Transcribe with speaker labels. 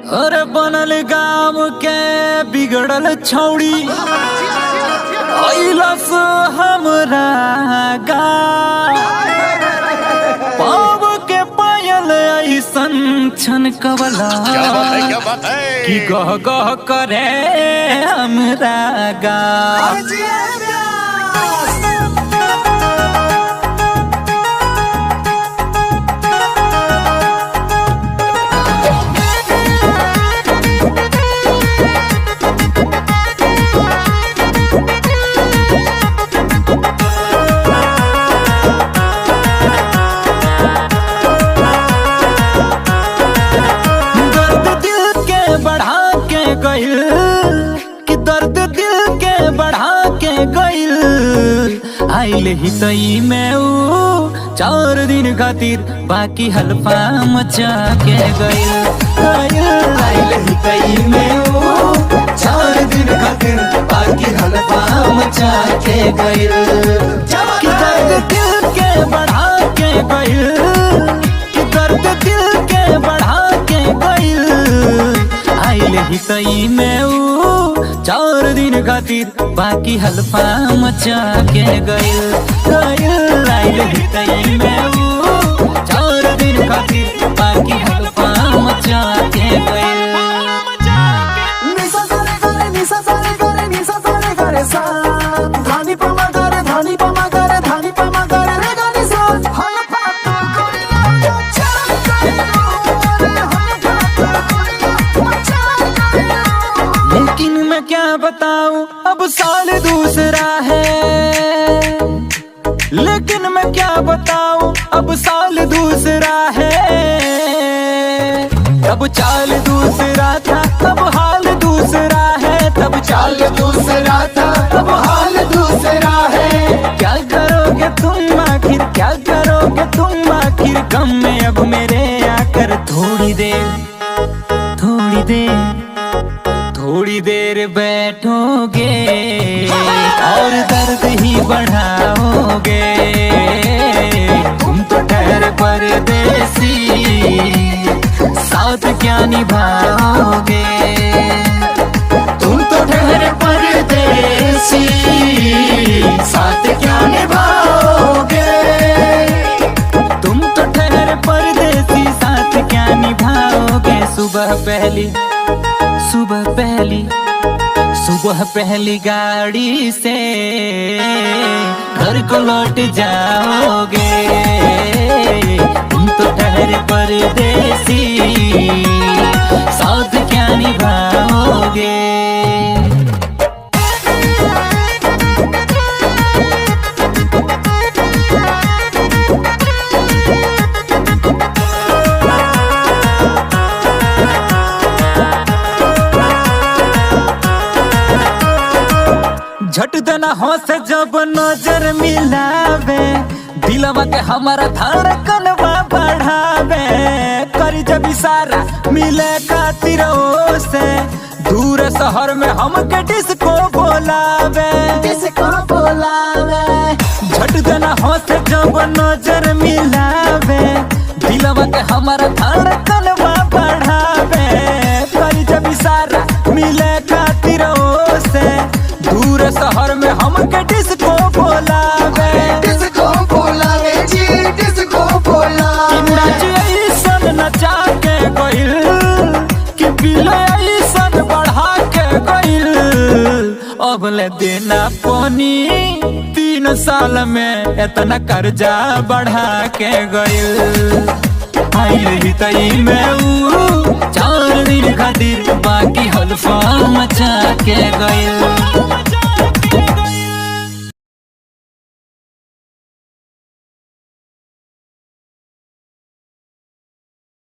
Speaker 1: अरे बनल गाँव के बिगड़ल छौड़ी अइलस हमरा गाँव। पाव के पायल ऐसन छन कवला कि गह गह करे हमरा गाँव। कि दर्द दिल के बढ़ा के गइल आइल ही तई में ऊ 4 दिन खातिर बाकी हल्फा मचा के गइल। आइल ही तई में ऊ 4 दिन खातिर बाकी हल्फा मचा के गइल। कि दर्द दिल के बढ़ा के गइल, कि दर्द दिल के बढ़ा के गइल आइल ही तई में ऊ 4 दिन खातिर बाकी हल्फा मचा के गइल। आइल ही तई में ऊ 4 दिन खातिर बाकी हल्फा मचा के गइल। क्या बताऊं अब साल दूसरा है, लेकिन मैं क्या बताऊं अब साल दूसरा है। तब चाल दूसरा था तब हाल दूसरा है, तब चाल दूसरा था तब हाल दूसरा है। क्या करोगे तुम आखिर, क्या करोगे तुम आखिर गम में अब मेरे आकर थोड़ी देर बैठोगे और दर्द ही बढ़ाओगे। तुम तो ठहर परदेसी साथ क्या निभाओगे। तुम तो ठहर परदेसी साथ क्या निभाओगे। तुम तो ठहर परदेसी साथ क्या निभाओगे। सुबह पहली गाड़ी से घर को लौट जाओगे। तुम तो ठहरे परदेसी साथ क्या निभाओगे। झट देना हो से जब नजर मिलावे, दिलवा के हमारा धड़कनवा बढ़ावे। करी जब इशारा मिले खातिर से दूर शहर में हमके डिस्को बोलावे। झट देना हो से जब नजर मिलावे, दिलवा के हमारा धड़कनवा बढ़ावे। करी जब इशारा मिले खातिर से दूर शहर में हमके डिस्को बोलावे। जी डिस्को बोलावे। नाच ऐसन नचा के गइल कि बिल ऐसन बढ़ा के गइल। अब ले देना पानी 3 साल में इतना कर्जा बढ़ा के गइल। आइल ही तई में ऊ 4 दिन खातिर बाकी हल्फा मचा के गइल।